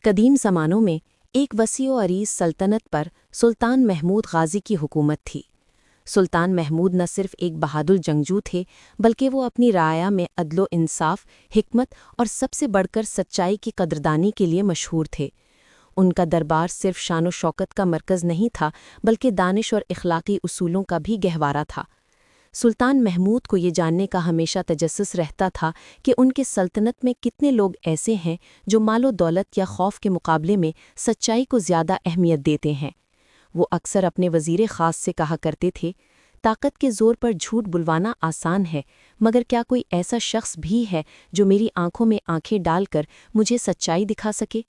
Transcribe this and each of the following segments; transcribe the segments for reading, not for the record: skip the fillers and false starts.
قدیم زمانوں میں ایک وسیع و عریض سلطنت پر سلطان محمود غازی کی حکومت تھی۔ سلطان محمود نہ صرف ایک بہادر جنگجو تھے بلکہ وہ اپنی رعایا میں عدل و انصاف، حکمت اور سب سے بڑھ کر سچائی کی قدردانی کے لیے مشہور تھے۔ ان کا دربار صرف شان و شوکت کا مرکز نہیں تھا بلکہ دانش اور اخلاقی اصولوں کا بھی گہوارہ تھا۔ سلطان محمود کو یہ جاننے کا ہمیشہ تجسس رہتا تھا کہ ان کے سلطنت میں کتنے لوگ ایسے ہیں جو مال و دولت یا خوف کے مقابلے میں سچائی کو زیادہ اہمیت دیتے ہیں۔ وہ اکثر اپنے وزیر خاص سے کہا کرتے تھے، طاقت کے زور پر جھوٹ بلوانا آسان ہے، مگر کیا کوئی ایسا شخص بھی ہے جو میری آنکھوں میں آنکھیں ڈال کر مجھے سچائی دکھا سکے؟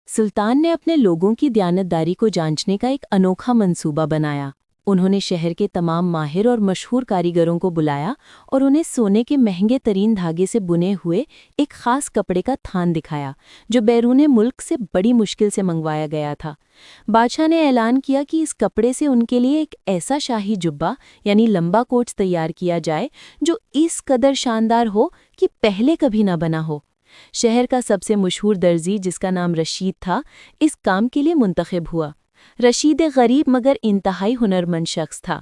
سلطان نے اپنے لوگوں کی دیانتداری کو جانچنے کا ایک انوکھا منصوبہ بنایا۔ انہوں نے شہر کے تمام ماہر اور مشہور کاریگروں کو بلایا اور انہیں سونے کے مہنگے ترین دھاگے سے بنے ہوئے ایک خاص کپڑے کا تھان دکھایا جو بیرون ملک سے بڑی مشکل سے منگوایا گیا تھا۔ بادشاہ نے اعلان کیا کہ اس کپڑے سے ان کے لیے ایک ایسا شاہی جبہ یعنی لمبا کوٹ تیار کیا جائے جو اس قدر شاندار ہو کہ پہلے کبھی نہ بنا ہو۔ شہر کا سب سے مشہور درزی، جس کا نام رشید تھا، اس کام کے لیے منتخب ہوا۔ رشید ایک غریب مگر انتہائی ہنرمند شخص تھا۔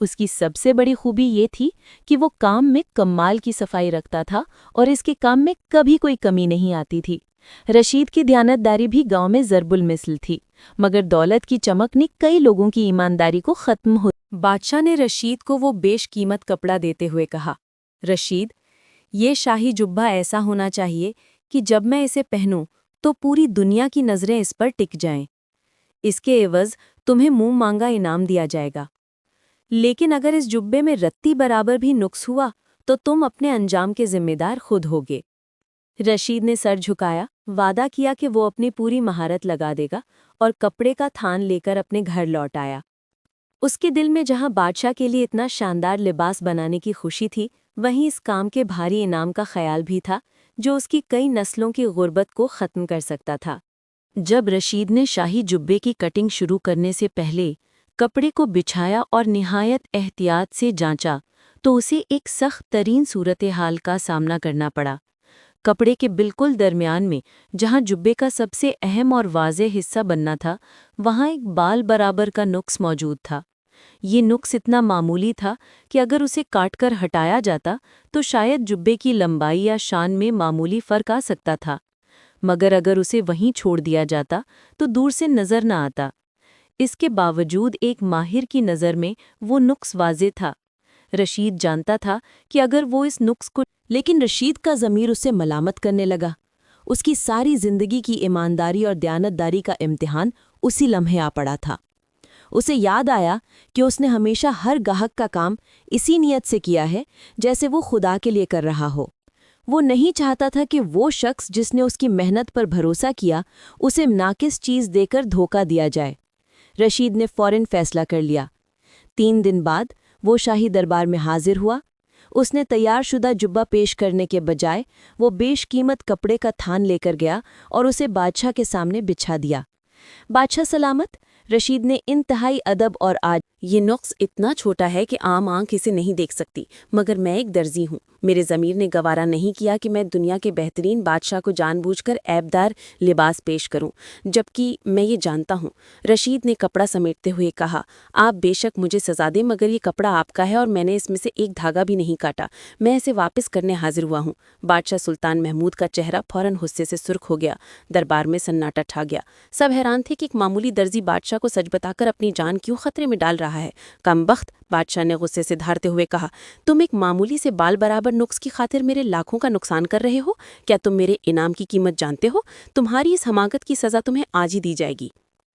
اس کی سب سے بڑی خوبی یہ تھی کہ وہ کام میں کمال کی صفائی رکھتا تھا اور اس کے کام میں کبھی کوئی کمی نہیں آتی تھی۔ رشید کی دیانتداری بھی گاؤں میں ضرب المثل تھی، مگر دولت کی چمک نے کئی لوگوں کی ایمانداری کو ختم ہو۔ بادشاہ نے رشید کو وہ بیش قیمت کپڑا دیتے ہوئے کہا، رشید، یہ شاہی جبہ ایسا ہونا چاہیے کہ جب میں اسے پہنوں تو پوری دنیا کی نظریں اس پر ٹک جائیں۔ اس کے عوض تمہیں منہ مانگا انعام دیا جائے گا، لیکن اگر اس جبے میں رتی برابر بھی نقص ہوا تو تم اپنے انجام کے ذمہ دار خود ہوگے۔ رشید نے سر جھکایا، وعدہ کیا کہ وہ اپنی پوری مہارت لگا دے گا اور کپڑے کا تھان لے کر اپنے گھر لوٹ آیا۔ اس کے دل میں جہاں بادشاہ کے لیے اتنا شاندار لباس بنانے کی خوشی تھی، وہیں اس کام کے بھاری انعام کا خیال بھی تھا جو اس کی کئی نسلوں کی غربت کو ختم کر سکتا تھا۔ جب رشید نے شاہی جبے کی کٹنگ شروع کرنے سے پہلے کپڑے کو بچھایا اور نہایت احتیاط سے جانچا تو اسے ایک سخت ترین صورتحال کا سامنا کرنا پڑا۔ کپڑے کے بالکل درمیان میں، جہاں جبے کا سب سے اہم اور واضح حصہ بننا تھا، وہاں ایک بال برابر کا نقص موجود تھا۔ یہ نقص اتنا معمولی تھا کہ اگر اسے کاٹ کر ہٹایا جاتا تو شاید جبے کی لمبائی یا شان میں معمولی فرق آ سکتا تھا، مگر اگر اسے وہیں چھوڑ دیا جاتا تو دور سے نظر نہ آتا۔ اس کے باوجود ایک ماہر کی نظر میں وہ نقص واضح تھا۔ رشید جانتا تھا کہ اگر وہ اس نقص کو، لیکن رشید کا ضمیر اسے ملامت کرنے لگا۔ اس کی ساری زندگی کی ایمانداری اور دیانتداری کا امتحان اسی لمحے آ پڑا تھا۔ اسے یاد آیا کہ اس نے ہمیشہ ہر گاہک کا کام اسی نیت سے کیا ہے جیسے وہ خدا کے لیے کر رہا ہو۔ وہ نہیں چاہتا تھا کہ وہ شخص جس نے اس کی محنت پر بھروسہ کیا، اسے ناقص چیز دے کر دھوکہ دیا جائے۔ رشید نے فوراً فیصلہ کر لیا۔ 3 دن بعد وہ شاہی دربار میں حاضر ہوا۔ اس نے تیار شدہ جبہ پیش کرنے کے بجائے وہ بیش قیمت کپڑے کا تھان لے کر گیا اور اسے بادشاہ کے سامنے بچھا دیا۔ بادشاہ سلامت، رشید نے انتہائی ادب اور آج، یہ نقص اتنا چھوٹا ہے کہ عام آنکھ اسے نہیں دیکھ سکتی، مگر میں ایک درزی ہوں۔ میرے ضمیر نے گوارا نہیں کیا کہ میں دنیا کے بہترین بادشاہ کو جان بوجھ کر عیبدار لباس پیش کروں، جبکہ میں یہ جانتا ہوں۔ رشید نے کپڑا سمیٹتے ہوئے کہا، آپ بے شک مجھے سزا دیں، مگر یہ کپڑا آپ کا ہے اور میں نے اس میں سے ایک دھاگا بھی نہیں کاٹا۔ میں اسے واپس کرنے حاضر ہوا ہوں۔ بادشاہ سلطان محمود کا چہرہ فوراً غصے سے سرخ ہو گیا۔ دربار میں سناٹا چھا گیا۔ سب حیران تھے کہ ایک معمولی درزی بادشاہ کو سچ بتا کر اپنی جان کیوں خطرے میں ڈال رہا ہے۔ کمبخت، بادشاہ نے غصے سے دھارتے ہوئے کہا، تم ایک معمولی سے بال برابر نقص کی خاطر میرے لاکھوں کا نقصان کر رہے ہو؟ کیا تم میرے انعام کی قیمت جانتے ہو؟ تمہاری اس حماقت کی سزا تمہیں آج ہی دی جائے گی۔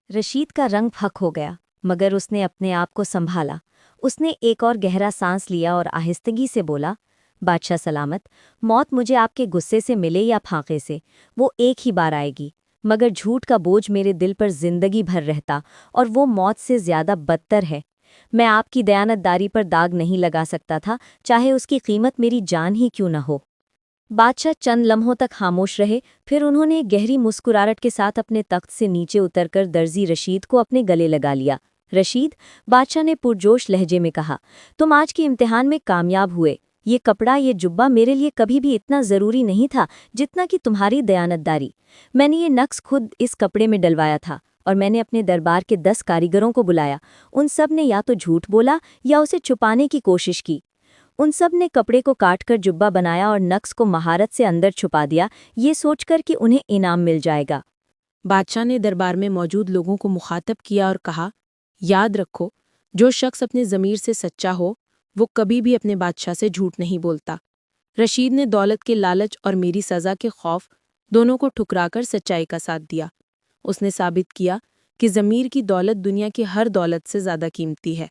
رشید کا رنگ پھک ہو گیا، مگر اس نے اپنے آپ کو سنبھالا۔ اس نے ایک اور گہرا سانس لیا اور آہستگی سے بولا، بادشاہ سلامت، موت مجھے آپ کے غصے سے ملے یا پھانقے سے، وہ ایک ہی بار آئے گی، مگر جھوٹ کا بوجھ میرے دل پر زندگی بھر رہتا اور وہ موت سے زیادہ بدتر ہے۔ میں آپ کی دیانتداری پر داغ نہیں لگا سکتا تھا، چاہے اس کی قیمت میری جان ہی کیوں نہ ہو۔ بادشاہ چند لمحوں تک خاموش رہے، پھر انہوں نے گہری مسکراہٹ کے ساتھ اپنے تخت سے نیچے اتر کر درزی رشید کو اپنے گلے لگا لیا۔ رشید، بادشاہ نے پرجوش لہجے میں کہا، تم آج کے امتحان میں کامیاب ہوئے۔ یہ کپڑا یہ جبہ میرے لیے کبھی بھی اتنا ضروری نہیں تھا جتنا کہ تمہاری دیانتداری۔ میں نے یہ نقش خود اس کپڑے میں ڈلوایا تھا اور میں نے اپنے دربار کے 10 کاریگروں کو بلایا۔ ان سب نے یا تو جھوٹ بولا یا اسے چھپانے کی کوشش کی۔ ان سب نے کپڑے کو کاٹ کر جبہ بنایا اور نقش کو مہارت سے اندر چھپا دیا، یہ سوچ کر کہ انہیں انعام مل جائے گا۔ بادشاہ نے دربار میں موجود لوگوں کو مخاطب کیا اور کہا، یاد رکھو، جو شخص اپنے ضمیر سے سچا ہو وہ کبھی بھی اپنے بادشاہ سے جھوٹ نہیں بولتا۔ رشید نے دولت کے لالچ اور میری سزا کے خوف دونوں کو ٹھکرا کر سچائی کا ساتھ دیا۔ اس نے ثابت کیا کہ ضمیر کی دولت دنیا کی ہر دولت سے زیادہ قیمتی ہے۔